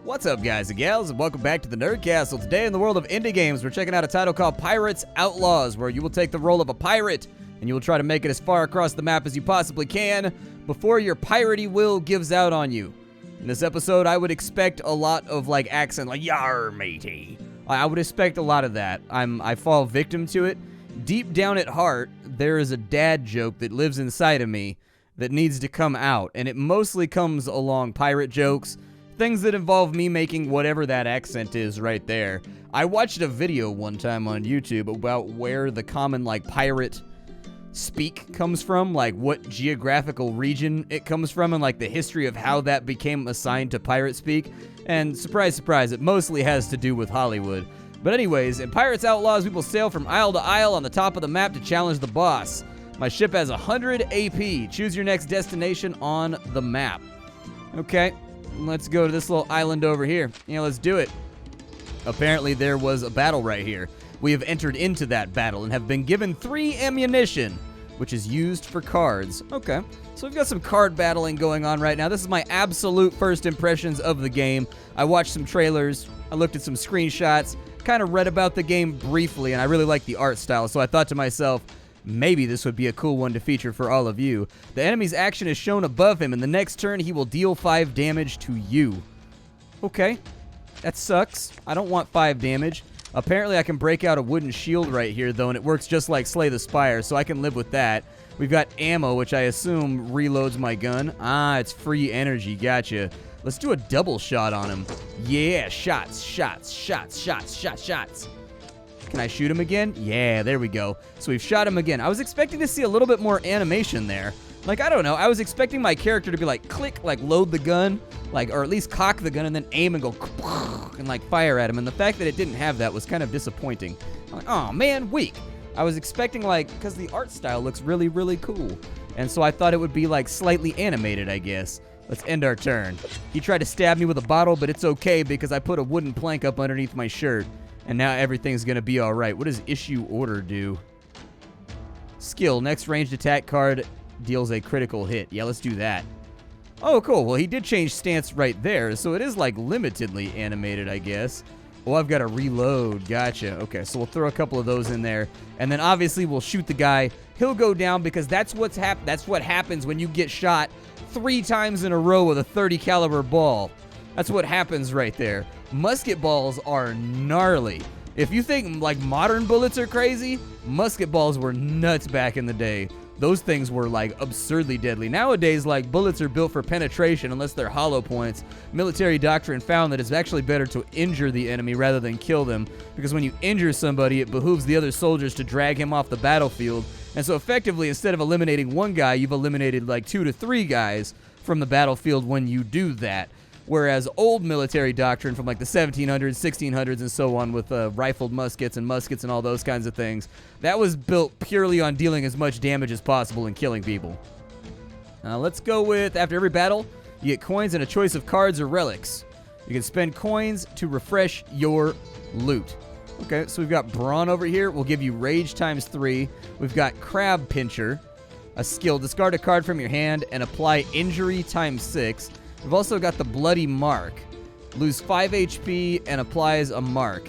What's up, guys and gals, and welcome back to the Nerd Castle. Today in the world of indie games, we're checking out a title called Pirates Outlaws, where you will take the role of a pirate, and you will try to make it as far across the map as you possibly can before your piratey will gives out on you. In this episode, I would expect a lot of, accent, like, yar, matey. I would expect a lot of that. I fall victim to it. Deep down at heart, there is a dad joke that lives inside of me that needs to come out, and it mostly comes along pirate jokes, things that involve me making whatever that accent is right there. I watched a video one time on YouTube about where the common, pirate speak comes from, what geographical region it comes from, and, the history of how that became assigned to pirate speak. And surprise, surprise, it mostly has to do with Hollywood. But anyways, in Pirates Outlaws, we will sail from isle to isle on the top of the map to challenge the boss. My ship has 100 AP. Choose your next destination on the map. Okay. Let's go to this little island over here. Yeah, let's do it. Apparently there was a battle right here. We have entered into that battle and have been given 3 ammunition, which is used for cards. Okay, so we've got some card battling going on right now. This is my absolute first impressions of the game. I watched some trailers, I looked at some screenshots, kind of read about the game briefly, and I really like the art style, so I thought to myself, maybe this would be a cool one to feature for all of you. The enemy's action is shown above him, and the next turn he will deal 5 damage to you. Okay, that sucks. I don't want 5 damage. Apparently I can break out a wooden shield right here, though, and it works just like Slay the Spire, so I can live with that. We've got ammo, which I assume reloads my gun. Ah, it's free energy, gotcha. Let's do a double shot on him. Yeah, shots, shots, shots, shots, shots, shots. Can I shoot him again? Yeah, there we go. So we've shot him again. I was expecting to see a little bit more animation there. I don't know. I was expecting my character to be click, load the gun, or at least cock the gun and then aim and go, and fire at him. And the fact that it didn't have that was kind of disappointing. I'm like, oh man, weak. I was expecting because the art style looks really, really cool. And so I thought it would be slightly animated, I guess. Let's end our turn. He tried to stab me with a bottle, but it's okay because I put a wooden plank up underneath my shirt. And now everything's going to be alright. What does issue order do? Skill. Next ranged attack card deals a critical hit. Yeah, let's do that. Oh, cool. Well, he did change stance right there, so it is, limitedly animated, I guess. Oh, I've got to reload. Gotcha. Okay, so we'll throw a couple of those in there. And then, obviously, we'll shoot the guy. He'll go down because that's what happens when you get shot 3 times in a row with a .30 caliber ball. That's what happens right there. Musket balls are gnarly. If you think modern bullets are crazy, musket balls were nuts back in the day. Those things were absurdly deadly. Nowadays, bullets are built for penetration unless they're hollow points. Military doctrine found that it's actually better to injure the enemy rather than kill them, because when you injure somebody, it behooves the other soldiers to drag him off the battlefield. And so effectively, instead of eliminating one guy, you've eliminated 2 to 3 guys from the battlefield when you do that. Whereas old military doctrine from the 1700s, 1600s, and so on with rifled muskets and all those kinds of things, that was built purely on dealing as much damage as possible and killing people. Let's go with, after every battle, you get coins and a choice of cards or relics. You can spend coins to refresh your loot. Okay, so we've got Brawn over here. We'll give you Rage times 3. We've got Crab Pincher, a skill. Discard a card from your hand and apply Injury times 6. We've also got the Bloody Mark. Lose 5 HP and applies a mark.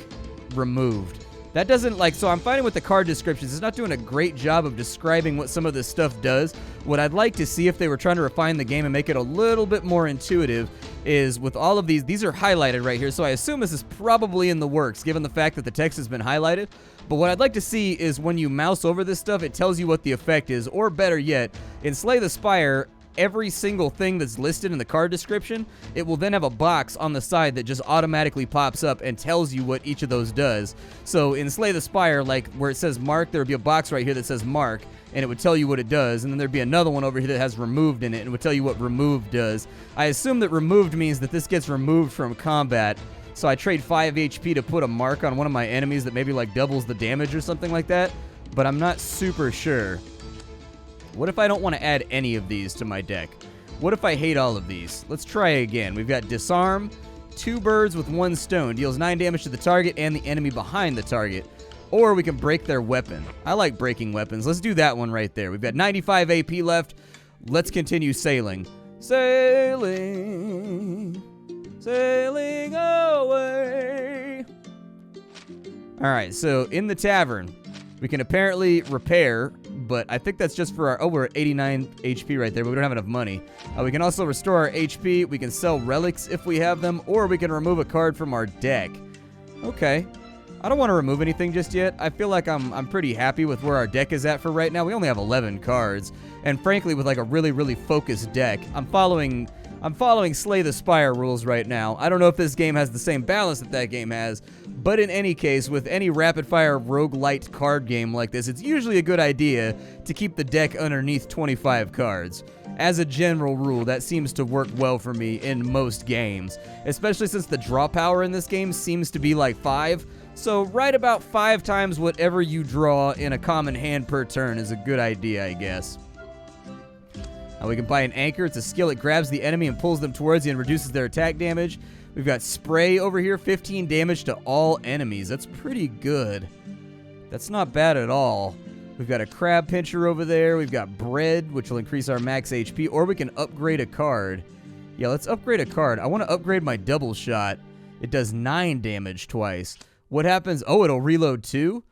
Removed. That doesn't, so I'm finding with the card descriptions, it's not doing a great job of describing what some of this stuff does. What I'd like to see if they were trying to refine the game and make it a little bit more intuitive is with all of these are highlighted right here, so I assume this is probably in the works, given the fact that the text has been highlighted. But what I'd like to see is when you mouse over this stuff, it tells you what the effect is, or better yet, in Slay the Spire, every single thing that's listed in the card description, it will then have a box on the side that just automatically pops up and tells you what each of those does. So in Slay the Spire, where it says mark, there would be a box right here that says mark, and it would tell you what it does, and then there'd be another one over here that has removed in it, and it would tell you what removed does. I assume that removed means that this gets removed from combat, so I trade 5 HP to put a mark on one of my enemies that maybe doubles the damage or something like that, but I'm not super sure. What if I don't want to add any of these to my deck? What if I hate all of these? Let's try again. We've got Disarm, 2 birds with 1 stone. Deals 9 damage to the target and the enemy behind the target. Or we can break their weapon. I like breaking weapons. Let's do that one right there. We've got 95 AP left. Let's continue sailing. Sailing, Sailing away. All right, so in the tavern, we can apparently repair, but I think that's just for our... Oh, we're at 89 HP right there, but we don't have enough money. We can also restore our HP. We can sell relics if we have them, or we can remove a card from our deck. Okay. I don't want to remove anything just yet. I feel like I'm pretty happy with where our deck is at for right now. We only have 11 cards, and frankly, with like a really, really focused deck, I'm following Slay the Spire rules right now. I don't know if this game has the same balance that game has, but in any case, with any rapid-fire roguelite card game like this, it's usually a good idea to keep the deck underneath 25 cards. As a general rule, that seems to work well for me in most games, especially since the draw power in this game seems to be like 5, so right about 5 times whatever you draw in a common hand per turn is a good idea, I guess. We can buy an anchor. It's a skill. It grabs the enemy and pulls them towards you and reduces their attack damage. We've got spray over here, 15 damage to all enemies. That's pretty good. That's not bad at all. We've got a crab pincher over there. We've got bread, which will increase our max HP, or we can upgrade a card. Yeah, let's upgrade a card. I want to upgrade my double shot. It does 9 damage twice. What happens? Oh, it'll reload too?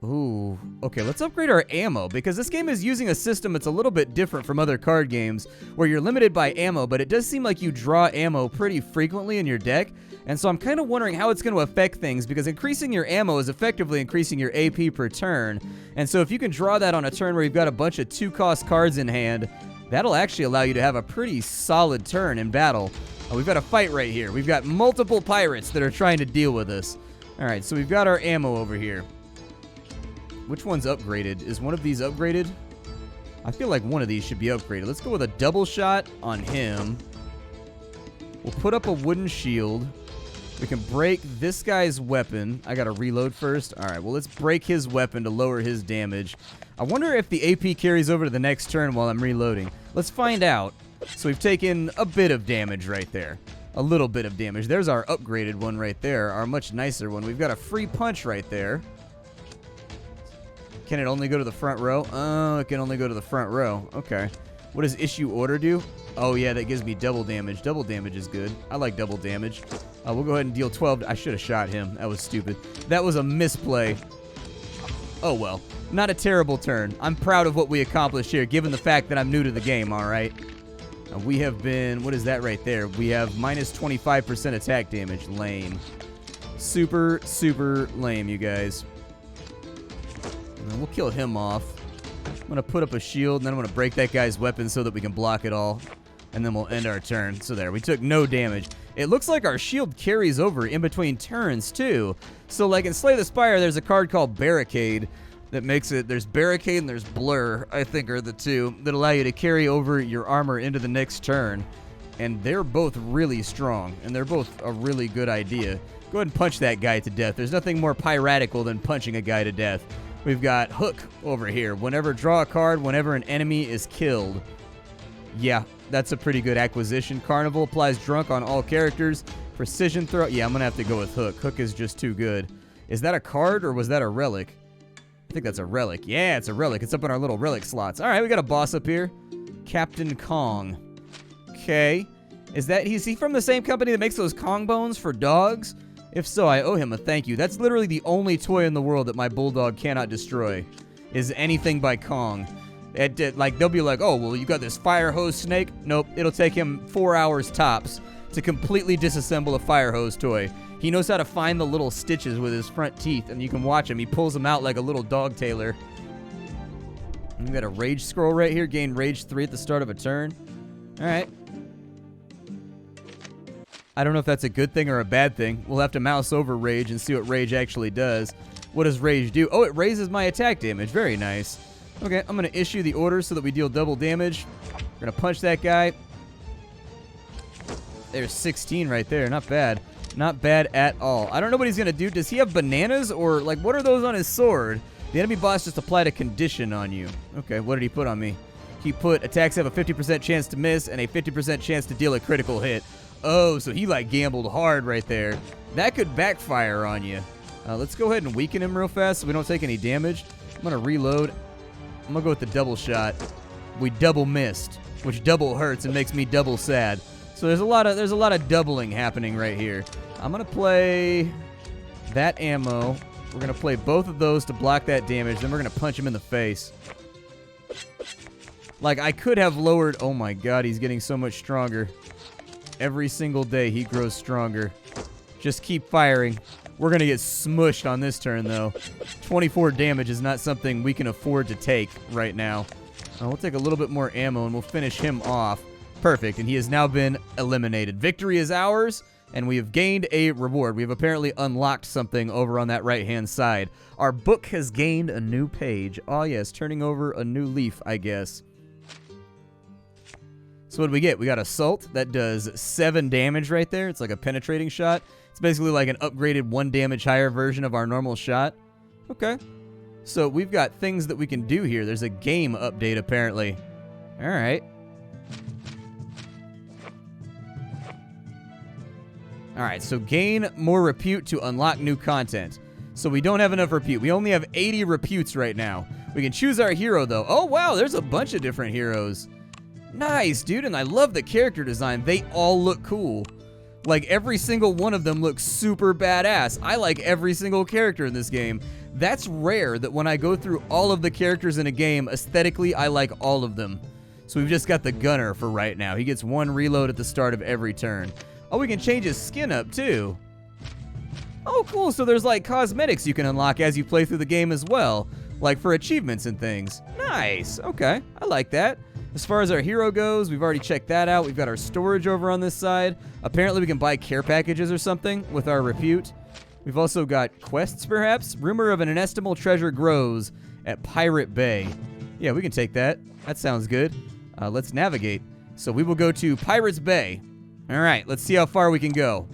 Ooh, okay, let's upgrade our ammo, because this game is using a system that's a little bit different from other card games, where you're limited by ammo, but it does seem like you draw ammo pretty frequently in your deck, and so I'm kind of wondering how it's going to affect things, because increasing your ammo is effectively increasing your AP per turn, and so if you can draw that on a turn where you've got a bunch of 2-cost cards in hand, that'll actually allow you to have a pretty solid turn in battle. We've got a fight right here. We've got multiple pirates that are trying to deal with us. All right, so we've got our ammo over here. Which one's upgraded? Is one of these upgraded? I feel like one of these should be upgraded. Let's go with a double shot on him. We'll put up a wooden shield. We can break this guy's weapon. I gotta reload first. All right, well, let's break his weapon to lower his damage. I wonder if the AP carries over to the next turn while I'm reloading. Let's find out. So we've taken a bit of damage right there. A little bit of damage. There's our upgraded one right there, our much nicer one. We've got a free punch right there. Can it only go to the front row? Oh, it can only go to the front row. Okay. What does issue order do? Oh, yeah, that gives me double damage. Double damage is good. I like double damage. We'll go ahead and deal 12. I should have shot him. That was stupid. That was a misplay. Oh, well. Not a terrible turn. I'm proud of what we accomplished here, given the fact that I'm new to the game, all right? We have been... What is that right there? We have minus 25% attack damage. Lame. Super, super lame, you guys. And we'll kill him off. I'm going to put up a shield, and then I'm going to break that guy's weapon so that we can block it all. And then we'll end our turn. So there, we took no damage. It looks like our shield carries over in between turns, too. So, like in Slay the Spire, there's a card called Barricade that makes it... There's Barricade and there's Blur, I think, are the two that allow you to carry over your armor into the next turn. And they're both really strong, and they're both a really good idea. Go ahead and punch that guy to death. There's nothing more piratical than punching a guy to death. We've got Hook over here. Whenever draw a card, whenever an enemy is killed. Yeah, that's a pretty good acquisition. Carnival applies drunk on all characters. Precision throw. Yeah, I'm going to have to go with Hook. Hook is just too good. Is that a card or was that a relic? I think that's a relic. Yeah, it's a relic. It's up in our little relic slots. All right, we got a boss up here. Captain Kong. Okay. Is he from the same company that makes those Kong bones for dogs? If so, I owe him a thank you. That's literally the only toy in the world that my bulldog cannot destroy, is anything by Kong. Like, they'll be like, oh, well, you got this fire hose snake? Nope, it'll take him 4 hours tops to completely disassemble a fire hose toy. He knows how to find the little stitches with his front teeth, and you can watch him. He pulls them out like a little dog tailor. We got a rage scroll right here. Gain rage 3 at the start of a turn. All right. I don't know if that's a good thing or a bad thing. We'll have to mouse over rage and see what rage actually does. What does rage do? Oh, it raises my attack damage. Very nice. Okay, I'm going to issue the order so that we deal double damage. We're going to punch that guy. There's 16 right there. Not bad. Not bad at all. I don't know what he's going to do. Does he have bananas or, like, what are those on his sword? The enemy boss just applied a condition on you. Okay, what did he put on me? He put attacks have a 50% chance to miss and a 50% chance to deal a critical hit. Oh, so he, like, gambled hard right there. That could backfire on you. Let's go ahead and weaken him real fast so we don't take any damage. I'm going to reload. I'm going to go with the double shot. We double missed, which double hurts and makes me double sad. So there's a lot of doubling happening right here. I'm gonna play that ammo. We're gonna play both of those to block that damage. Then we're gonna punch him in the face. Like, I could have lowered... Oh my god, he's getting so much stronger. Every single day he grows stronger. Just keep firing. We're gonna get smushed on this turn, though. 24 damage is not something we can afford to take right now. We'll take a little bit more ammo, and we'll finish him off. Perfect, and he has now been eliminated. Victory is ours, and we have gained a reward. We have apparently unlocked something over on that right-hand side. Our book has gained a new page. Oh, yes, turning over a new leaf, I guess. So what do we get? We got Assault. That does 7 damage right there. It's like a penetrating shot. It's basically like an upgraded 1 damage higher version of our normal shot. Okay. So we've got things that we can do here. There's a game update, apparently. All right. All right, so gain more repute to unlock new content. So we don't have enough repute. We only have 80 reputes right now. We can choose our hero, though. Oh, wow, there's a bunch of different heroes. Nice, dude, and I love the character design. They all look cool. Like, every single one of them looks super badass. I like every single character in this game. That's rare that when I go through all of the characters in a game, aesthetically, I like all of them. So we've just got the gunner for right now. He gets 1 reload at the start of every turn. Oh, we can change his skin up, too. Oh, cool. So there's, like, cosmetics you can unlock as you play through the game as well. Like, for achievements and things. Nice. Okay. I like that. As far as our hero goes, we've already checked that out. We've got our storage over on this side. Apparently, we can buy care packages or something with our repute. We've also got quests, perhaps. Rumor of an inestimable treasure grows at Pirate Bay. Yeah, we can take that. That sounds good. Let's navigate. So we will go to Pirates Bay. All right, let's see how far we can go.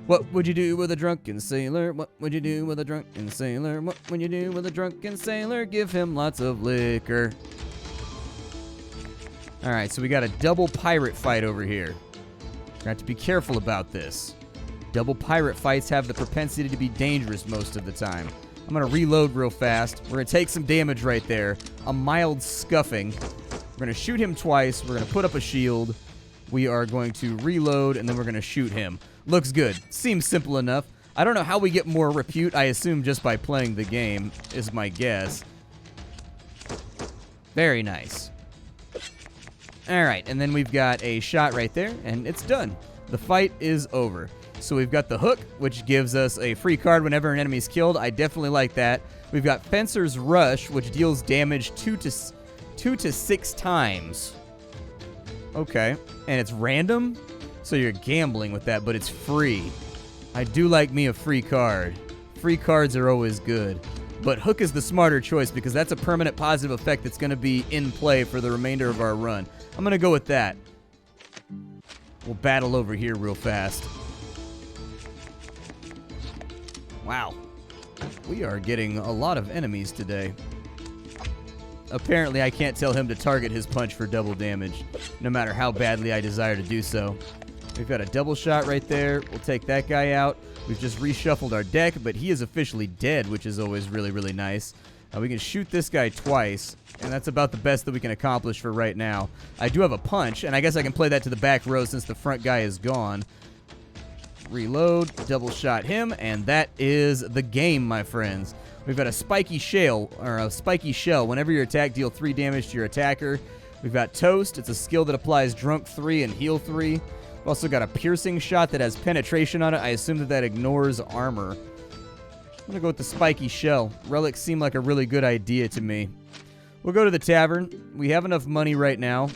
What would you do with a drunken sailor? What would you do with a drunken sailor? What would you do with a drunken sailor? Give him lots of liquor. All right, so we got a double pirate fight over here. We're going to have to be careful about this. Double pirate fights have the propensity to be dangerous most of the time. I'm going to reload real fast. We're going to take some damage right there. A mild scuffing. We're going to shoot him twice. We're going to put up a shield. We are going to reload, and then we're going to shoot him. Looks good. Seems simple enough. I don't know how we get more repute. I assume just by playing the game is my guess. Very nice. All right, and then we've got a shot right there, and it's done. The fight is over. So we've got the hook, which gives us a free card whenever an enemy's killed. I definitely like that. We've got Fencer's Rush, which deals damage 2 to 6 times. Okay, and it's random, so you're gambling with that, but it's free. I do like me a free card. Free cards are always good. But Hook is the smarter choice because that's a permanent positive effect that's going to be in play for the remainder of our run. I'm going to go with that. We'll battle over here real fast. Wow. We are getting a lot of enemies today. Apparently, I can't tell him to target his punch for double damage, no matter how badly I desire to do so. We've got a double shot right there. We'll take that guy out. We've just reshuffled our deck, but he is officially dead, which is always really, really nice. We can shoot this guy twice, and that's about the best that we can accomplish for right now. I do have a punch, and I guess I can play that to the back row since the front guy is gone. Reload, double shot him, and that is the game, my friends. We've got a spiky shell, Whenever you attack, deal 3 damage to your attacker. We've got Toast. It's a skill that applies Drunk 3 and Heal 3. We've also got a piercing shot that has penetration on it. I assume that ignores armor. I'm going to go with the spiky shell. Relics seem like a really good idea to me. We'll go to the tavern. We have enough money right now.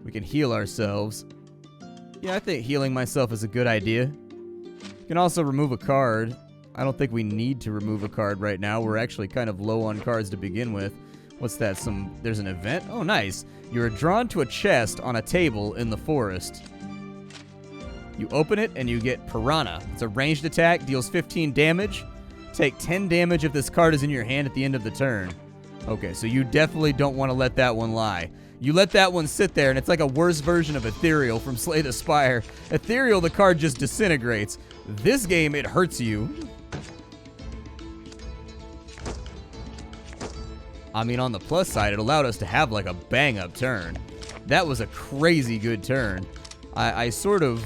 We can heal ourselves. Yeah, I think healing myself is a good idea. You can also remove a card. I don't think we need to remove a card right now. We're actually kind of low on cards to begin with. What's that? There's an event? Oh, nice. You're drawn to a chest on a table in the forest. You open it and you get Piranha. It's a ranged attack, deals 15 damage. Take 10 damage if this card is in your hand at the end of the turn. Okay, so you definitely don't want to let that one lie. You let that one sit there, and it's like a worse version of Ethereal from Slay the Spire. Ethereal, the card just disintegrates. This game, it hurts you. I mean, on the plus side, it allowed us to have like a bang-up turn. That was a crazy good turn. I sort of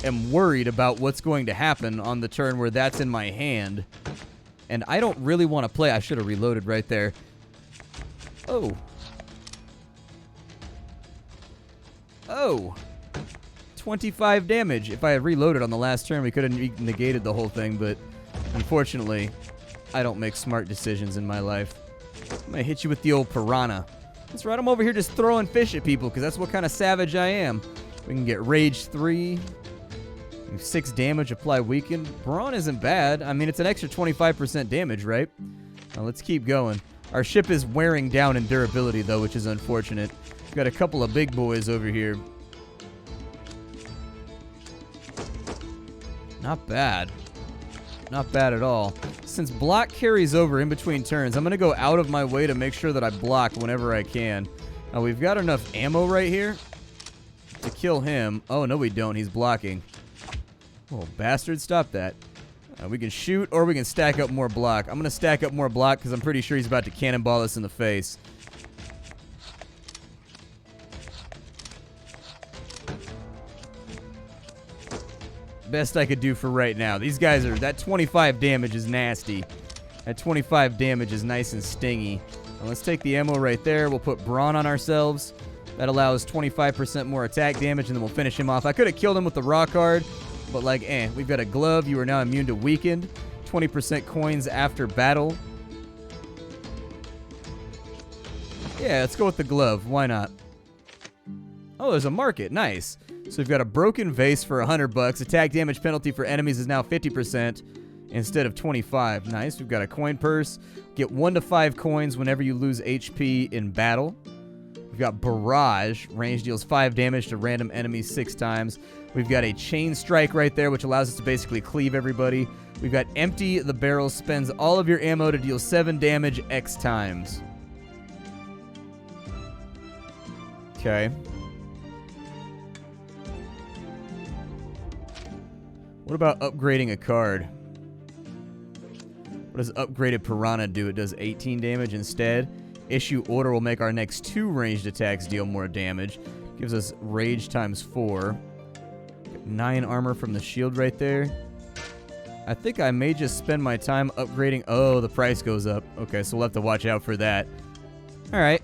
am worried about what's going to happen on the turn where that's in my hand. And I don't really want to play. I should have reloaded right there. Oh. Oh. 25 damage. If I had reloaded on the last turn, we could have negated the whole thing, but unfortunately, I don't make smart decisions in my life. I'm going to hit you with the old piranha. That's right, I'm over here just throwing fish at people because that's what kind of savage I am. We can get Rage 3. 6 damage, apply weaken. Brawn isn't bad. I mean, it's an extra 25% damage, right? Now, let's keep going. Our ship is wearing down in durability, though, which is unfortunate. We've got a couple of big boys over here. Not bad. Not bad at all. Since block carries over in between turns, I'm going to go out of my way to make sure that I block whenever I can. Now, we've got enough ammo right here to kill him. Oh, no, we don't. He's blocking. Oh, bastard, stop that. We can shoot or we can stack up more block. I'm going to stack up more block because I'm pretty sure he's about to cannonball us in the face. Best I could do for right now. These guys are... That 25 damage is nasty. That 25 damage is nice and stingy. Now let's take the ammo right there. We'll put Brawn on ourselves. That allows 25% more attack damage, and then we'll finish him off. I could have killed him with the raw card, but like, we've got a glove. You are now immune to weakened. 20% coins after battle. Yeah, let's go with the glove. Why not? Oh, there's a market. Nice. So we've got a broken vase for $100. Attack damage penalty for enemies is now 50% instead of 25. Nice. We've got a coin purse. Get 1 to 5 coins whenever you lose HP in battle. We've got Barrage. Range deals 5 damage to random enemies 6 times. We've got a Chain Strike right there, which allows us to basically cleave everybody. We've got Empty the Barrel. Spends all of your ammo to deal 7 damage X times. Okay. What about upgrading a card? What does upgraded Piranha do? It does 18 damage instead. Issue Order will make our next 2 ranged attacks deal more damage. Gives us Rage times 4. 9 armor from the shield right there. I think I may just spend my time upgrading... Oh, the price goes up. Okay, so we'll have to watch out for that. Alright.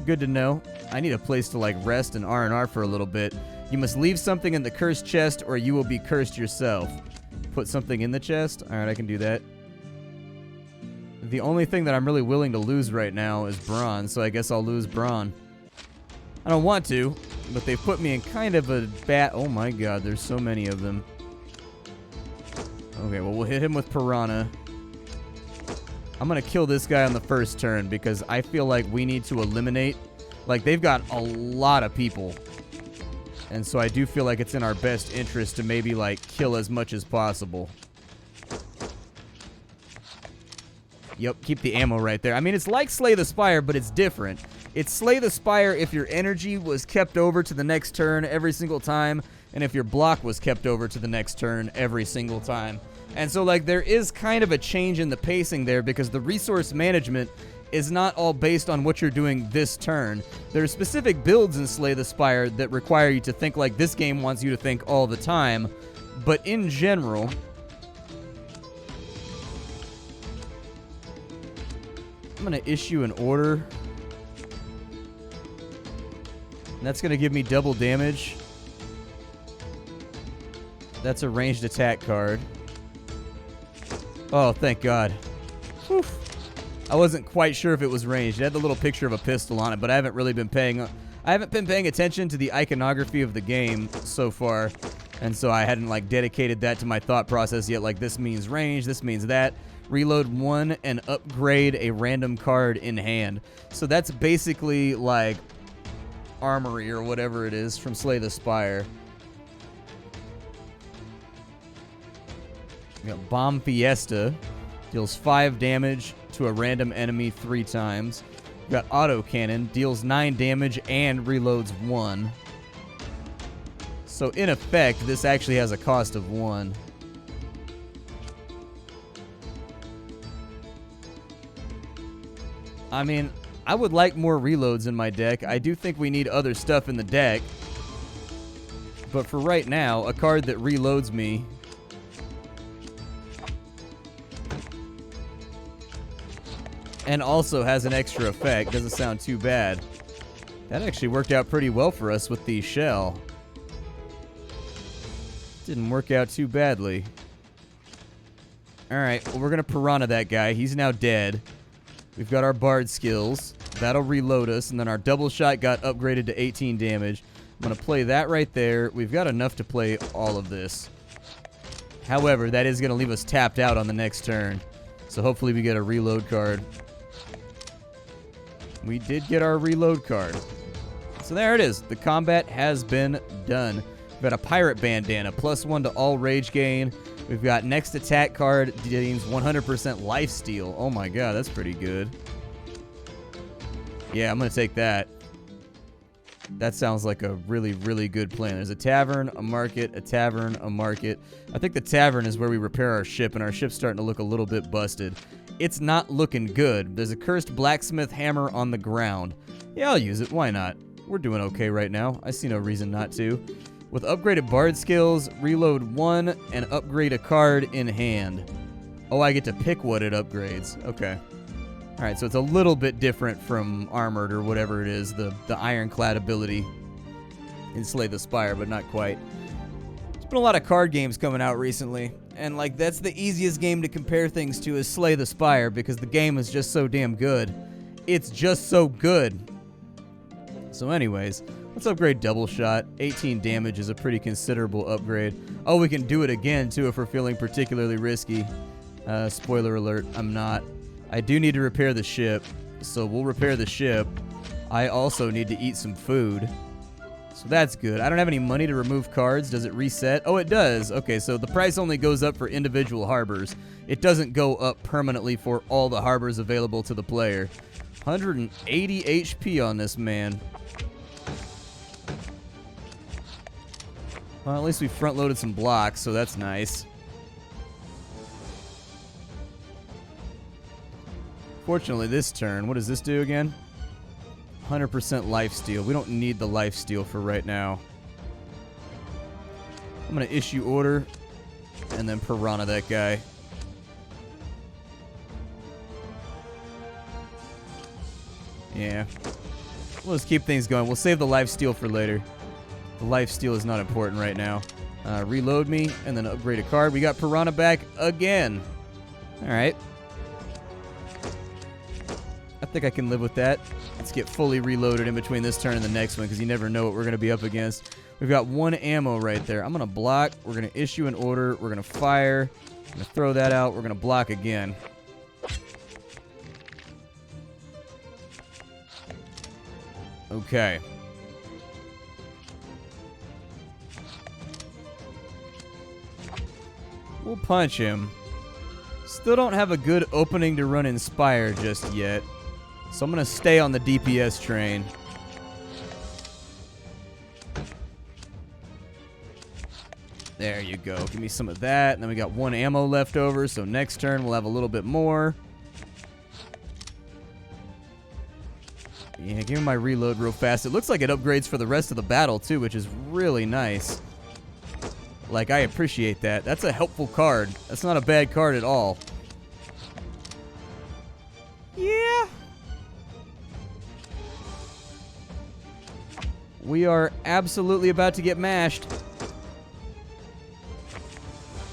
Good to know. I need a place to, like, rest and R&R for a little bit. You must leave something in the cursed chest or you will be cursed yourself. Put something in the chest? Alright, I can do that. The only thing that I'm really willing to lose right now is Brawn, so I guess I'll lose Brawn. I don't want to, but they put me in kind of a bad... Oh my god, there's so many of them. Okay, well, we'll hit him with Piranha. I'm going to kill this guy on the first turn because I feel like we need to eliminate... Like, they've got a lot of people. And so I do feel like it's in our best interest to maybe, like, kill as much as possible. Yep, keep the ammo right there. I mean, it's like Slay the Spire, but it's different. It's Slay the Spire if your energy was kept over to the next turn every single time, and if your block was kept over to the next turn every single time. And so, like, there is kind of a change in the pacing there because the resource management is not all based on what you're doing this turn. There are specific builds in Slay the Spire that require you to think like this game wants you to think all the time, but in general... I'm going to issue an order. And that's going to give me double damage. That's a ranged attack card. Oh, thank God. Whew. I wasn't quite sure if it was ranged. It had the little picture of a pistol on it, but I haven't been paying attention to the iconography of the game so far. And so I hadn't like dedicated that to my thought process yet. Like, this means range, this means that. Reload 1 and upgrade a random card in hand. So that's basically like Armory or whatever it is from Slay the Spire. We got Bomb Fiesta. Deals 5 damage to a random enemy 3 times. We got Auto Cannon. Deals 9 damage and reloads 1. So in effect, this actually has a cost of 1. I mean, I would like more reloads in my deck. I do think we need other stuff in the deck. But for right now, a card that reloads me and also has an extra effect doesn't sound too bad. That actually worked out pretty well for us with the shell. Didn't work out too badly. Alright, well, we're going to piranha that guy. He's now dead. We've got our bard skills. That'll reload us. And then our double shot got upgraded to 18 damage. I'm going to play that right there. We've got enough to play all of this. However, that is going to leave us tapped out on the next turn. So hopefully we get a reload card. We did get our reload card. So there it is. The combat has been done. We've got a pirate bandana, +1 to all rage gain. We've got next attack card deems 100% lifesteal. Oh my god, that's pretty good. Yeah, I'm going to take that. That sounds like a really, really good plan. There's a tavern, a market, a tavern, a market. I think the tavern is where we repair our ship, and our ship's starting to look a little bit busted. It's not looking good. There's a cursed blacksmith hammer on the ground. Yeah, I'll use it. Why not? We're doing okay right now. I see no reason not to. With upgraded bard skills, reload 1 and upgrade a card in hand. Oh, I get to pick what it upgrades. Okay. Alright, so it's a little bit different from Armored or whatever it is, the ironclad ability in Slay the Spire, but not quite. There's been a lot of card games coming out recently, and like that's the easiest game to compare things to is Slay the Spire because the game is just so damn good. It's just so good. So anyways, let's upgrade double shot. 18 damage is a pretty considerable upgrade. Oh, we can do it again too if we're feeling particularly risky. Spoiler alert, I'm not. I do need to repair the ship, so we'll repair the ship. I also need to eat some food. So that's good. I don't have any money to remove cards. Does it reset? Oh, it does. Okay, so the price only goes up for individual harbors. It doesn't go up permanently for all the harbors available to the player. 180 HP on this man. Well, at least we front-loaded some blocks, so that's nice. Fortunately, this turn, what does this do again? 100% lifesteal. We don't need the lifesteal for right now. I'm going to issue order and then piranha that guy. Yeah. We'll just keep things going. We'll save the lifesteal for later. The lifesteal is not important right now. Reload me and then upgrade a card. We got piranha back again. All right. I think I can live with that. Let's get fully reloaded in between this turn and the next one because you never know what we're going to be up against. We've got 1 ammo right there. I'm going to block. We're going to issue an order. We're going to fire. I'm going to throw that out. We're going to block again. Okay. We'll punch him. Still don't have a good opening to run Inspire just yet. So I'm going to stay on the DPS train. There you go. Give me some of that. And then we got 1 ammo left over. So next turn we'll have a little bit more. Yeah, give me my reload real fast. It looks like it upgrades for the rest of the battle too, which is really nice. Like, I appreciate that. That's a helpful card. That's not a bad card at all. Yeah. We are absolutely about to get mashed.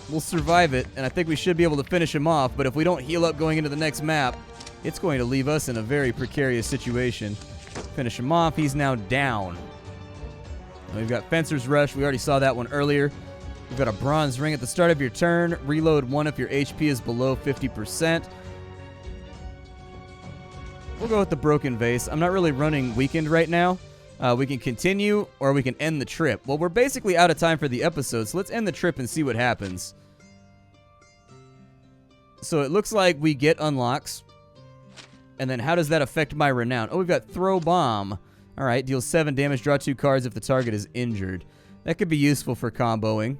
We'll survive it, and I think we should be able to finish him off, but if we don't heal up going into the next map, it's going to leave us in a very precarious situation. Finish him off. He's now down. And we've got Fencer's Rush. We already saw that one earlier. We've got a Bronze Ring at the start of your turn. Reload 1 if your HP is below 50%. We'll go with the Broken Vase. I'm not really running Weakened right now. We can continue, or we can end the trip. Well, we're basically out of time for the episode, so let's end the trip and see what happens. So it looks like we get unlocks. And then how does that affect my renown? Oh, we've got Throw Bomb. All right, deals 7 damage, draw 2 cards if the target is injured. That could be useful for comboing.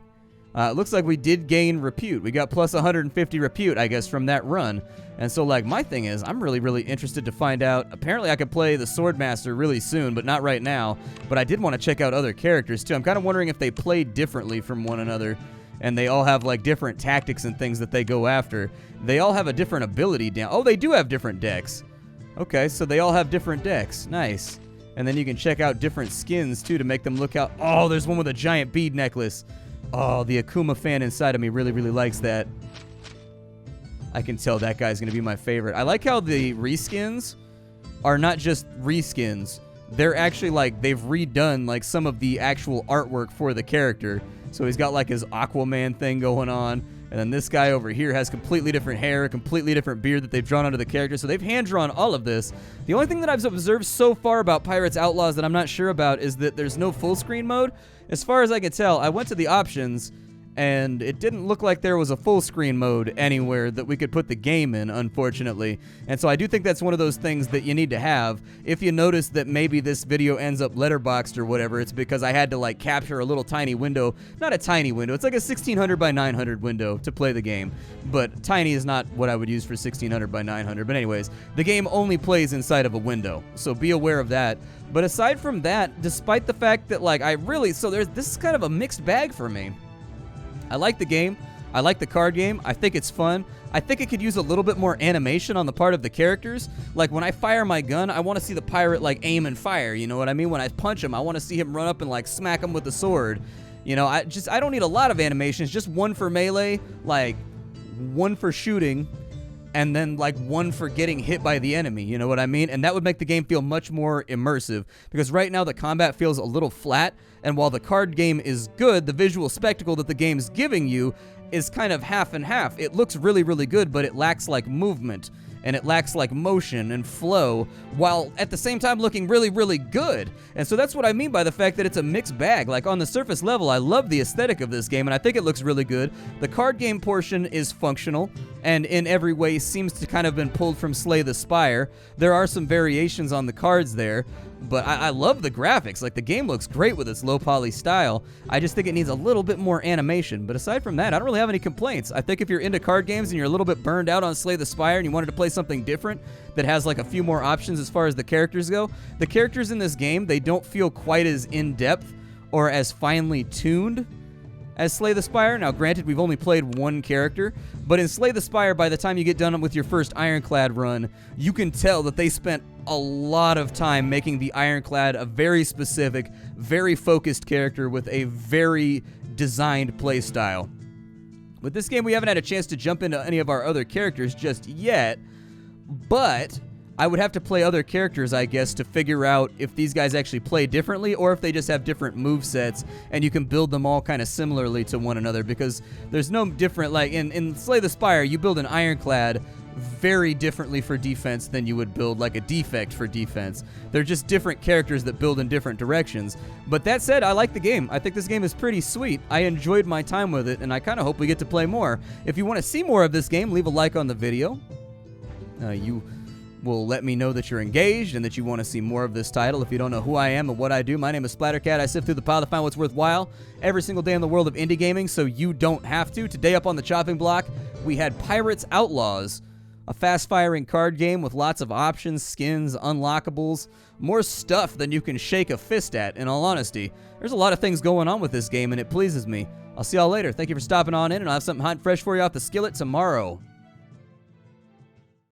It looks like we did gain repute. We got plus 150 repute, I guess, from that run. And so, like, my thing is, I'm really, really interested to find out. Apparently, I could play the Swordmaster really soon, but not right now. But I did want to check out other characters, too. I'm kind of wondering if they play differently from one another. And they all have, like, different tactics and things that they go after. They all have a different ability down. Oh, they do have different decks. Okay, so they all have different decks. Nice. And then you can check out different skins, too, to make them look out. Oh, there's one with a giant bead necklace. Oh, the Akuma fan inside of me really, really likes that. I can tell that guy's going to be my favorite. I like how the reskins are not just reskins. They're actually, like, they've redone, like, some of the actual artwork for the character. So he's got, like, his Aquaman thing going on. And then this guy over here has completely different hair, a completely different beard that they've drawn onto the character. So they've hand-drawn all of this. The only thing that I've observed so far about Pirates Outlaws that I'm not sure about is that there's no full-screen mode. As far as I can tell, I went to the options, and it didn't look like there was a full-screen mode anywhere that we could put the game in, unfortunately. And so I do think that's one of those things that you need to have. If you notice that maybe this video ends up letterboxed or whatever, it's because I had to, like, capture a little tiny window. Not a tiny window. It's like a 1600 by 900 window to play the game. But tiny is not what I would use for 1600 by 900. But anyways, the game only plays inside of a window, so be aware of that. But aside from that, despite the fact that, like, this is kind of a mixed bag for me. I like the game. I like the card game. I think it's fun. I think it could use a little bit more animation on the part of the characters. Like, when I fire my gun, I want to see the pirate, like, aim and fire. You know what I mean? When I punch him, I want to see him run up and, like, smack him with the sword. You know, I don't need a lot of animations. Just one for melee, like, one for shooting, and then, like, one for getting hit by the enemy, you know what I mean? And that would make the game feel much more immersive, because right now the combat feels a little flat, and while the card game is good, the visual spectacle that the game's giving you is kind of half and half. It looks really, really good, but it lacks, like, movement, and it lacks, like, motion and flow, while at the same time looking really, really good. And so that's what I mean by the fact that it's a mixed bag. Like, on the surface level, I love the aesthetic of this game, and I think it looks really good. The card game portion is functional, and in every way seems to kind of been pulled from Slay the Spire. There are some variations on the cards there, but I love the graphics. Like, the game looks great with its low poly style. I just think it needs a little bit more animation. But aside from that, I don't really have any complaints. I think if you're into card games and you're a little bit burned out on Slay the Spire and you wanted to play something different that has, like, a few more options as far as the characters go, the characters in this game, they don't feel quite as in-depth or as finely tuned as Slay the Spire. Now, granted, we've only played one character, but in Slay the Spire, by the time you get done with your first Ironclad run, you can tell that they spent a lot of time making the Ironclad a very specific, very focused character with a very designed play style. With this game, we haven't had a chance to jump into any of our other characters just yet, but I would have to play other characters, I guess, to figure out if these guys actually play differently or if they just have different movesets and you can build them all kind of similarly to one another, because there's no different, like, in Slay the Spire, you build an Ironclad very differently for defense than you would build, like, a defect for defense. They're just different characters that build in different directions. But that said, I like the game. I think this game is pretty sweet. I enjoyed my time with it, and I kind of hope we get to play more. If you want to see more of this game, leave a like on the video. You will let me know that you're engaged and that you want to see more of this title. If you don't know who I am and what I do, my name is Splattercat. I sift through the pile to find what's worthwhile every single day in the world of indie gaming, so you don't have to. Today up on the chopping block, we had Pirates Outlaws, a fast-firing card game with lots of options, skins, unlockables, more stuff than you can shake a fist at, in all honesty. There's a lot of things going on with this game, and it pleases me. I'll see y'all later. Thank you for stopping on in, and I'll have something hot and fresh for you off the skillet tomorrow.